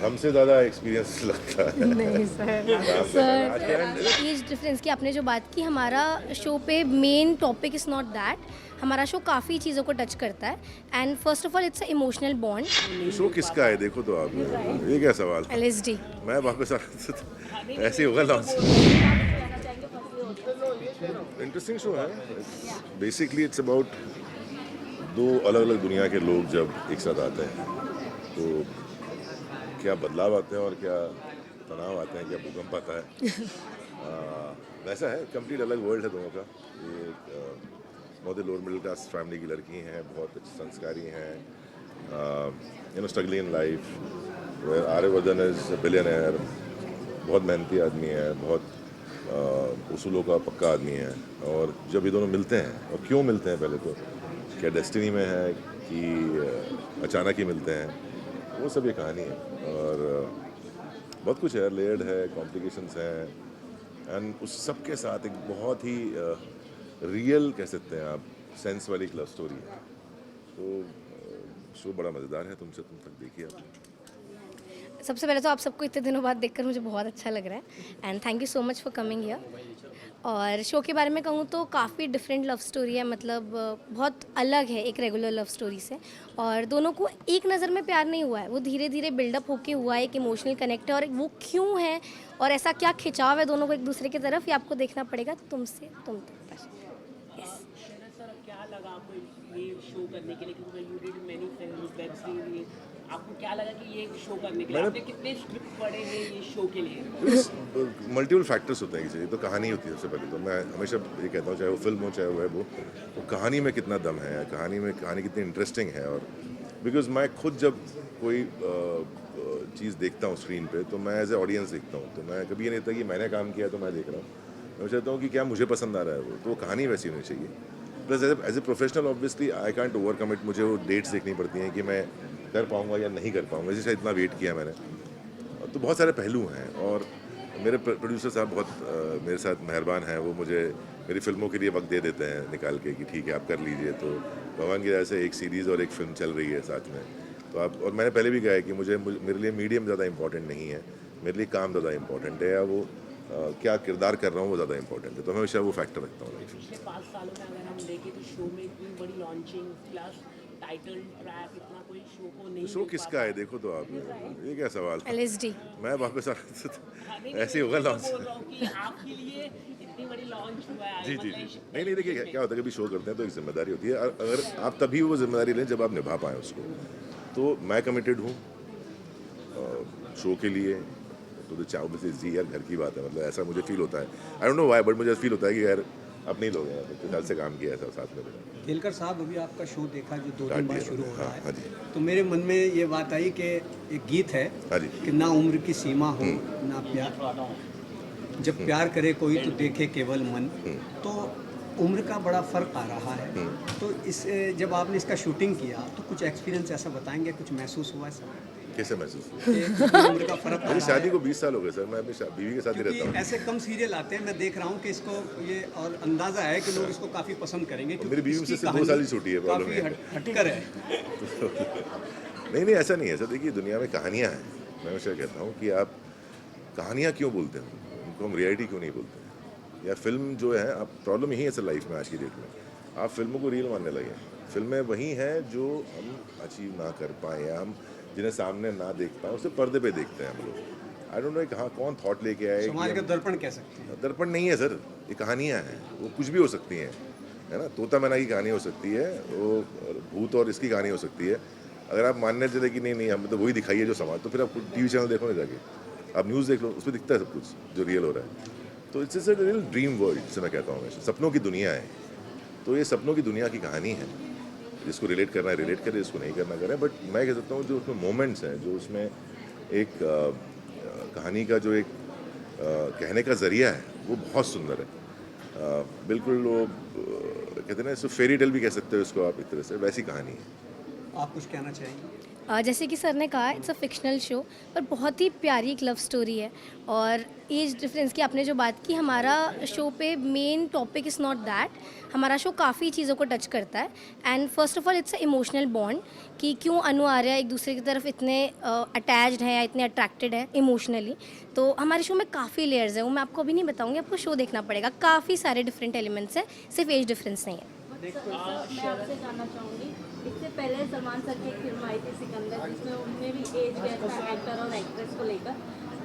हमसे ज़्यादा एक्सपीरियंस लगता है। नहीं सर सर एज डिफरेंस की आपने जो बात की, हमारा शो पे main topic is not that. हमारा शो काफ़ी चीज़ों को टच करता है and first of all it's a emotional bond. Show किसका है देखो तो आप, ये क्या सवाल था। LSD। मैं वापस आ ऐसे ही होगा लॉन्च। इंटरेस्टिंग शो है। बेसिकली इट्स अबाउट दो अलग अलग दुनिया के लोग जब एक साथ आते हैं तो क्या बदलाव आते हैं और क्या तनाव आते हैं, क्या भूकंप आता है। वैसा है, कंप्लीट अलग वर्ल्ड है दोनों का। ये बहुत ही लोअर मिडिल क्लास फैमिली की लड़की हैं, बहुत संस्कारी हैं, struggling in life. Aryavardhan is billionaire, बहुत मेहनती आदमी है, बहुत उसूलों का पक्का आदमी है। और जब ये दोनों मिलते हैं, और क्यों मिलते हैं, पहले तो क्या डेस्टिनी में है कि अचानक ही मिलते हैं, वो सब ये कहानी है। और बहुत कुछ है, लेयर्ड है, कॉम्प्लिकेशंस हैं, एंड उस सब के साथ एक बहुत ही रियल कह सकते हैं आप, सेंस वाली एक लव स्टोरी है। तो शो बड़ा मज़ेदार है, तुम तक देखिए आप। सबसे पहले तो आप सबको इतने दिनों बाद देखकर मुझे बहुत अच्छा लग रहा है and thank you so much for coming here. और शो के बारे में कहूँ तो काफ़ी डिफरेंट लव स्टोरी है, मतलब बहुत अलग है एक रेगुलर लव स्टोरी से। और दोनों को एक नज़र में प्यार नहीं हुआ है, वो धीरे धीरे बिल्डअप होके हुआ है, एक इमोशनल कनेक्ट है। और वो क्यों है और ऐसा क्या खिंचाव है दोनों को एक दूसरे की तरफ, ये आपको देखना पड़ेगा तुमसे तुम तक बस। यस। सर क्या लगा आपको ये शो करने के लिए, क्योंकि you did many films, web series, आपको क्या लगा कि ये शो करने के लिए आपने कितने स्क्रिप्ट पढ़े हैं ये शो के लिए? मल्टीपल फैक्टर्स होते हैं किसी, तो कहानी होती है सबसे पहले। तो मैं हमेशा ये कहता हूँ, चाहे वो फिल्म हो चाहे वो है वो कहानी में कितना दम है, कहानी कितनी इंटरेस्टिंग है। और बिकॉज मैं खुद जब कोई चीज़ देखता हूँ स्क्रीन पे, तो मैं एज ए ऑडियंस देखता हूँ, तो मैं कभी ये नहीं कहता कि मैंने काम किया तो मैं देख रहा हूँ। मैं चाहता हूँ कि क्या मुझे पसंद आ रहा है वो, तो वो कहानी वैसी होनी चाहिए। Plus as a professional obviously I can't overcommit, मुझे वो डेट्स देखनी पड़ती हैं कि मैं कर पाऊँगा या नहीं कर पाऊँगा, जैसे इतना वेट किया मैंने। तो बहुत सारे पहलू हैं। और मेरे प्रोड्यूसर साहब बहुत मेरे साथ मेहरबान हैं, वो मुझे मेरी फिल्मों के लिए वक्त दे देते हैं निकाल के कि ठीक है आप कर लीजिए। तो भगवान की दया से एक सीरीज़ और एक फिल्म चल रही है साथ में। तो आप, और मैंने पहले भी कहा है कि मेरे लिए मीडियम ज़्यादा इंपॉर्टेंट नहीं है, मेरे लिए काम ज़्यादा इंपॉर्टेंट है, या वो क्या किरदार कर रहा हूँ वो ज़्यादा इंपॉर्टेंट है। तो मैं हमेशा वो फैक्टर रखता हूँ। पिछले 5 सालों में अगर हम देखें तो शो में इतनी बड़ी लॉन्चिंग प्लस टाइटल ट्रैक, इतना कोई शो को नहीं शो मिल किसका है देखो तो आप, ये क्या सवाल था। LSD। मैं वापस आ पाता। ऐसे ही होगा लॉन्च। बोल रहा हूँ कि आपके लिए इतनी बड़ी लॉन्च हुआ है, जी जी मतलब जी, नहीं देखिए क्या होता है, कभी शो करते हैं तो एक जिम्मेदारी होती है। अगर आप तभी वो जिम्मेदारी लें जब आप निभा पाएँ उसको। तो मैं कमिटेड हूँ शो के लिए। तो चाहो बस जी यार, घर की बात है, मतलब ऐसा मुझे फील होता है। I don't know why, but मुझे फील होता है कि यार अपने ही लोग हैं, तो साल से काम किया है सब साथ में। केलकर साहब, अभी आपका शो देखा जो 2 दिन काट बाद दिया शुरू हो रहा हाँ, है, हाँ जी, तो मेरे मन में ये बात आई कि एक गीत है हाँ जी। कि ना उम्र की सीमा हो ना प्यार, जब प्यार करे कोई तो देखे केवल मन। तो उम्र का बड़ा फ़र्क आ रहा है, तो इस जब आपने इसका शूटिंग किया तो कुछ एक्सपीरियंस ऐसा बताएंगे, कुछ महसूस हुआ ऐसा कैसे महसूस हुआ? कि कितनी उम्र का फ़र्क आ मेरी रहा शादी है? को 20 साल हो गए सर, मैं अपनी बीवी के साथ ही रहता क्योंकि हूँ। ऐसे कम सीरियल आते हैं, मैं देख रहा हूँ कि इसको ये और अंदाज़ा है कि लोग इसको काफ़ी पसंद करेंगे, मेरी बीवी इसकी मुझसे सिर्फ 2 कहानी साल ही छोटी है, प्रॉब्लम काफ़ी नहीं है। हटकर है। नहीं ऐसा नहीं है सर। देखिए दुनिया में कहानियाँ हैं, मैं हमेशा कहता हूँ कि आप कहानियाँ क्यों बोलते हैं, उनको हम रियलिटी क्यों नहीं बोलते हैं। या फिल्म जो है, आप प्रॉब्लम यही है सर लाइफ में आज की डेट में, आप फिल्मों को रियल मानने लगे हैं। फिल्में वही हैं जो हम अचीव ना कर पाएँ या हम जिन्हें सामने ना देख पाएँ, उसे पर्दे पे देखते हैं हम लोग। आई डोंट नो कहाँ कौन थॉट लेके आए समाज कि का दर्पण कह सकते हैं। दर्पण नहीं है सर, ये कहानियाँ हैं, वो कुछ भी हो सकती हैं, है ना। तोता मैना की कहानी हो सकती है, वो भूत और इसकी कहानी हो सकती है। अगर आप मानने चले कि नहीं हमें तो वही दिखाइए जो समाज, तो फिर आप टीवी चैनल देखो ना जाके, आप न्यूज़ देख लो, उसमें दिखता है सब कुछ जो रियल हो रहा है। तो it's is a real dream world से मैं कहता हूँ हमेशा, सपनों की दुनिया है। तो ये सपनों की दुनिया की कहानी है, जिसको रिलेट करना है रिलेट करें, जिसको नहीं करना करें। बट मैं कह सकता हूँ जो उसमें मोमेंट्स हैं, जो उसमें एक कहानी का जो एक कहने का ज़रिया है, वो बहुत सुंदर है। बिल्कुल वो कहते हैं ना, इसको फेरी टेल भी कह सकते हो इसको आप, एक तरह से वैसी कहानी है। आप कुछ कहना चाहेंगे? जैसे कि सर ने कहा इट्स अ फिक्शनल शो पर बहुत ही प्यारी एक लव स्टोरी है और एज डिफरेंस की आपने जो बात की हमारा शो पे main topic is not that हमारा शो काफ़ी चीज़ों को टच करता है and first of all it's a emotional bond कि क्यों अनु आर्या एक दूसरे की तरफ इतने अटैच्ड हैं या इतने अट्रैक्टेड हैं इमोशनली। तो हमारे शो में काफ़ी लेयर्स है वो मैं आपको अभी नहीं बताऊँगी, आपको शो देखना पड़ेगा। काफ़ी सारे डिफरेंट एलिमेंट्स हैं, सिर्फ एज डिफरेंस नहीं है। मैं आपसे जानना चाहूँगी इससे पहले सलमान सर की एक फिल्म आई थी सिकंदर जिसमें उनमें भी एज गैप था एक्टर और एक्ट्रेस को लेकर।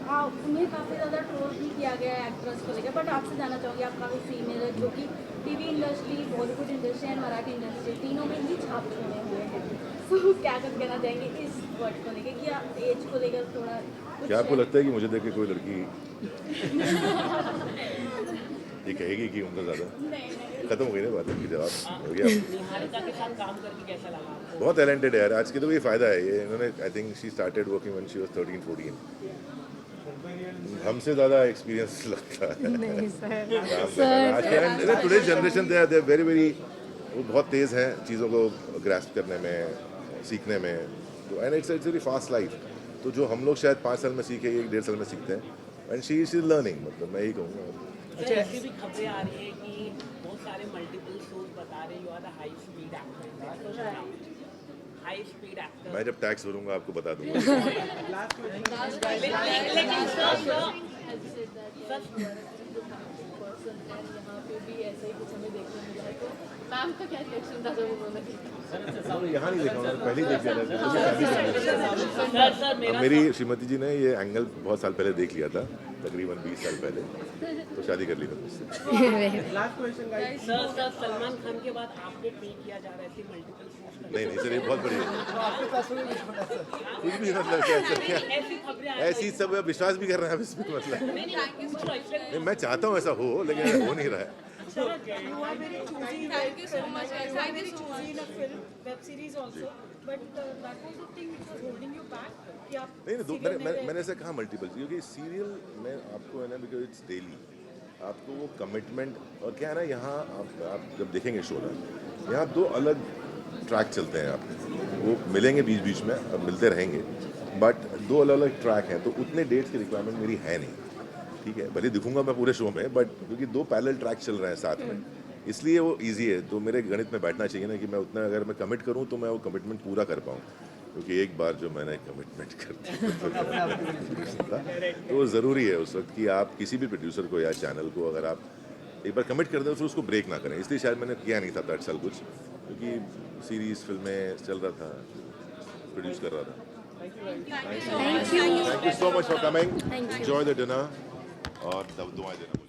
हाँ उन्हें काफ़ी ज़्यादा ट्रोल भी किया गया है एक्ट्रेस को लेकर, बट आपसे जानना चाहूँगी आप काफ़ी सीनियर है जो कि TV industry, Bollywood industry and Marathi industry तीनों में ही छाप छोड़े हुए हैं, तो क्या कुछ कहना चाहेंगे इस वर्ड को लेकर कि आप एज को लेकर थोड़ा क्या आपको लगता है कि मुझे देख के कोई लड़की ये कहेगी कि उम्र ज़्यादा खत्म हो गई ना बात की जवाब हो गया। निहारिका के साथ काम करके कैसा लगा आपको? बहुत टैलेंटेड है यार, आज के तो ये फ़ायदा है ये इन्होंने I think she started working when she was 13-14। हमसे ज़्यादा एक्सपीरियंस लगता है नहीं सर आज के today generation they are very very वो बहुत तेज़ हैं चीज़ों को ग्रास्प करने में, सीखने में। तो and it's very fast life, तो जो हम लोग शायद 5 साल में सीखे 1-1.5 साल में सीखते हैं एंड शी इज लर्निंग, मतलब मैं यही कहूँगा। अच्छा ऐसी भी खबरें आ रही है कि बहुत सारे मल्टीपल सोर्स बता रहे you are the high speed actor, high speed actor. मैं जब टैक्स भरूंगा आपको बता दूंगा। लेकिन यहाँ पे भी ऐसा ही कुछ हमें देखने मिला है, तो मैम का क्या रिएक्शन था जब उन्होंने यहाँ नहीं देखा, मैंने पहले ही देख लिया था। सर मेरा मेरी श्रीमती जी ने ये एंगल बहुत साल पहले देख लिया था, तकरीबन 20 साल पहले, तो शादी कर ली था मुझसे। सर सलमान खान के बाद आपने पे किया जा रहा है ऐसी मल्टीपल सोर्स? नहीं सर, ये बहुत बढ़िया कुछ भी मतलब ऐसी खबरें आ ऐसी सब विश्वास भी कर रहे हैं आप इसमें, मतलब नहीं मैं चाहता हूँ ऐसा हो, लेकिन हो नहीं रहा है। You are very choosy. Thank you so much. You are very choosy in a film, web series also. But that was the thing which was holding you back. कि आप नहीं मैंने ऐसा कहा मल्टीपल, क्योंकि सीरियल में आपको है ना, बिकॉज इट्स डेली, आपको वो कमिटमेंट और क्या है ना, यहाँ आप जब देखेंगे शो ना, यहाँ 2 अलग ट्रैक चलते हैं, आप वो मिलेंगे बीच बीच में, अब मिलते रहेंगे, बट 2 अलग अलग ट्रैक हैं, तो उतने डेट्स की रिक्वायरमेंट मेरी है नहीं, ठीक है। भले दिखूंगा मैं पूरे शो में, बट क्योंकि 2 पैरेलल ट्रैक चल रहे हैं साथ में, इसलिए वो इजी है। तो मेरे गणित में बैठना चाहिए ना कि मैं उतना अगर मैं कमिट करूं तो मैं वो कमिटमेंट पूरा कर पाऊं, क्योंकि एक बार जो मैंने कमिटमेंट कर दी तो वो ज़रूरी है उस वक्त कि आप किसी भी प्रोड्यूसर को या चैनल को अगर आप एक बार कमिट कर दें तो फिर उसको ब्रेक ना करें। इसलिए शायद मैंने किया नहीं था 8 साल कुछ, क्योंकि सीरीज़ फिल्में चल रहा था, प्रोड्यूस कर रहा था। Thank you so much for coming, enjoy the dinner और दुआएं देना।